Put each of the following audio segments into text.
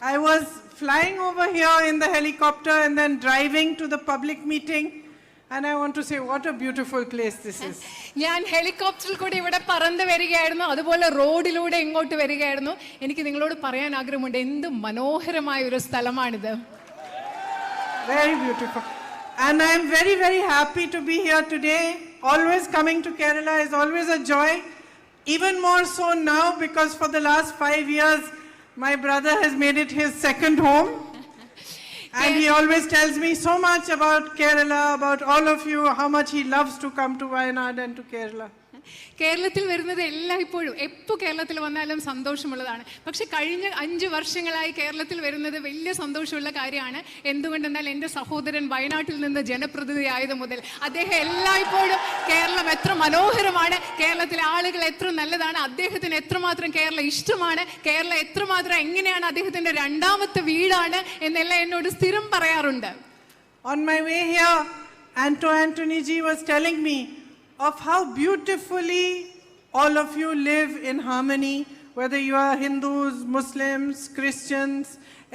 I was flying over here in the helicopter and then driving to the public meeting. And I want to say, what a beautiful place this is. ഞാൻ ഹെലികോപ്റ്ററിൽ കൂടി ഇവിടെ പറന്ന് വരികയായിരുന്നു, അതുപോലെ റോഡിലൂടെ ഇങ്ങോട്ട് വരികയായിരുന്നു. എനിക്ക് നിങ്ങളോട് പറയാൻ ആഗ്രഹമുണ്ട്, എന്ത് മനോഹരമായ ഒരു സ്ഥലമാണിത്. Very beautiful. And I am very, very happy to be here today. Always coming to Kerala is always a joy. Even more so now because for the last 5 years, my brother has made it his second home. And he always tells me so much about Kerala, about all of you, how much he loves to come to Wayanad and to Kerala. കേരളത്തിൽ വരുന്നത് എല്ലായ്പ്പോഴും എപ്പോൾ കേരളത്തിൽ വന്നാലും സന്തോഷമുള്ളതാണ്. പക്ഷെ കഴിഞ്ഞ 5 വർഷങ്ങളായി കേരളത്തിൽ വരുന്നത് വലിയ സന്തോഷമുള്ള കാര്യമാണ്. എന്തുകൊണ്ടെന്നാൽ എൻ്റെ സഹോദരൻ വയനാട്ടിൽ നിന്ന് ജനപ്രതിനിധി ആയത് മുതൽ അദ്ദേഹം എല്ലായ്പ്പോഴും കേരളം എത്ര മനോഹരമാണ്, കേരളത്തിലെ ആളുകൾ എത്ര നല്ലതാണ്, അദ്ദേഹത്തിന് എത്രമാത്രം കേരളം ഇഷ്ടമാണ്, കേരളം എത്രമാത്രം എങ്ങനെയാണ് അദ്ദേഹത്തിൻ്റെ രണ്ടാമത്തെ വീടാണ് എന്നെല്ലാം എന്നോട് സ്ഥിരം പറയാറുണ്ട്. On my way here, Anthony ji was telling me of how beautifully all of you live in harmony, whether you are Hindus, Muslims, Christians,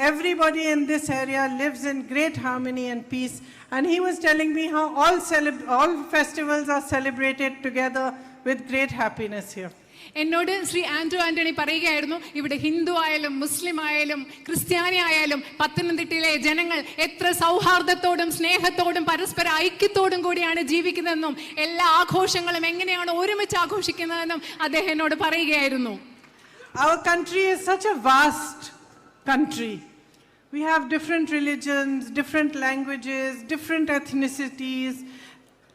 everybody in this area lives in great harmony and peace. And he was telling me how all festivals are celebrated together with great happiness here. എന്നോട് ശ്രീ ആന്റണി പറയുകയായിരുന്നു, ഇവിടെ ഹിന്ദു ആയാലും മുസ്ലിം ആയാലും ക്രിസ്ത്യാനി ആയാലും പത്തനംതിട്ടയിലെ ജനങ്ങൾ എത്ര സൗഹാർദ്ദത്തോടും സ്നേഹത്തോടും പരസ്പര ഐക്യത്തോടും കൂടിയാണ് ജീവിക്കുന്നതെന്നും എല്ലാ ആഘോഷങ്ങളും എങ്ങനെയാണ് ഒരുമിച്ച് ആഘോഷിക്കുന്നതെന്നും അദ്ദേഹം എന്നോട് പറയുകയായിരുന്നു. Our country is such a vast country. We have different religions, different languages, different ethnicities,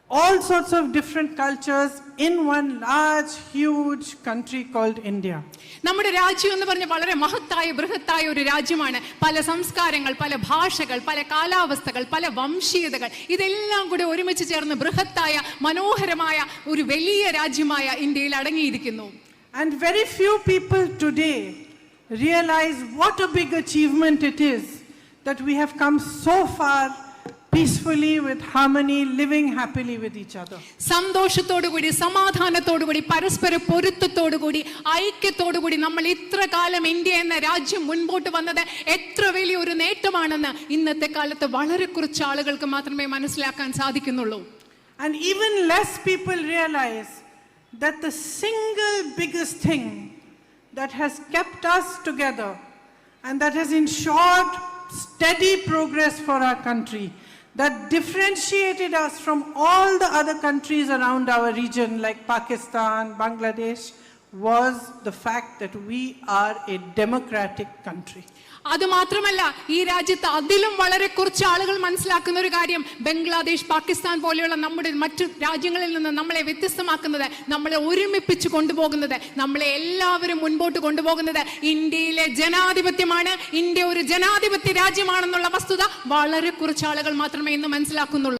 all sorts of different cultures in one large, huge country called India. നമ്മുടെ രാജ്യം എന്ന് പറഞ്ഞ വളരെ മഹത്തായ ബൃഹത്തായ ഒരു രാജ്യമാണ്. പല സംസ്കാരങ്ങൾ, പല ഭാഷകൾ, പല കാലാവസ്ഥകൾ, പല വംശീയതകൾ, ഇതെല്ലാം കൂടി ഒരുമിച്ച് ചേർന്ന് ബൃഹത്തായ മനോഹരമായ ഒരു വലിയ രാജ്യമായ ഇന്ത്യയിൽ അടങ്ങിയിരിക്കുന്നു. And very few people today realize what a big achievement it is that we have come so far peacefully, with harmony, living happily with each other. സന്തോഷത്തോടുകൂടി സമാധാനത്തോടുകൂടി പരസ്പര പൊരുത്തത്തോടുകൂടി ഐക്യത്തോടുകൂടി നമ്മൾ ഇത്ര കാലം ഇന്ത്യ എന്ന രാജ്യം മുൻപോട്ട് വന്നത് എത്ര വലിയൊരു നേട്ടമാണെന്ന് ഇന്നത്തെ കാലത്ത് വളരെ കുറച്ച് ആളുകൾക്ക് മാത്രമേ മനസ്സിലാക്കാൻ സാധിക്കുന്നുള്ളൂ. And even less people realize that the single biggest thing that has kept us together and that has ensured steady progress for our country, that differentiated us from all the other countries around our region like Pakistan, Bangladesh, was the fact that we are a democratic country. അത് മാത്രമല്ല, ഈ രാജ്യത്ത് അതിലും വളരെ കുറച്ച് ആളുകൾ മനസ്സിലാക്കുന്ന ഒരു കാര്യം, ബംഗ്ലാദേശ്, പാകിസ്ഥാൻ പോലെയുള്ള നമ്മുടെ മറ്റു രാജ്യങ്ങളിൽ നിന്ന് നമ്മളെ വ്യത്യസ്തമാക്കുന്നത്, നമ്മളെ ഒരുമിപ്പിച്ച് കൊണ്ടുപോകുന്നത്, നമ്മളെ എല്ലാവരും മുൻപോട്ട് കൊണ്ടുപോകുന്നത് ഇന്ത്യയിലെ ജനാധിപത്യമാണ്. ഇന്ത്യ ഒരു ജനാധിപത്യ രാജ്യമാണെന്നുള്ള വസ്തുത വളരെ കുറച്ച് ആളുകൾ മാത്രമേ ഇന്ന് മനസ്സിലാക്കുന്നുള്ളൂ.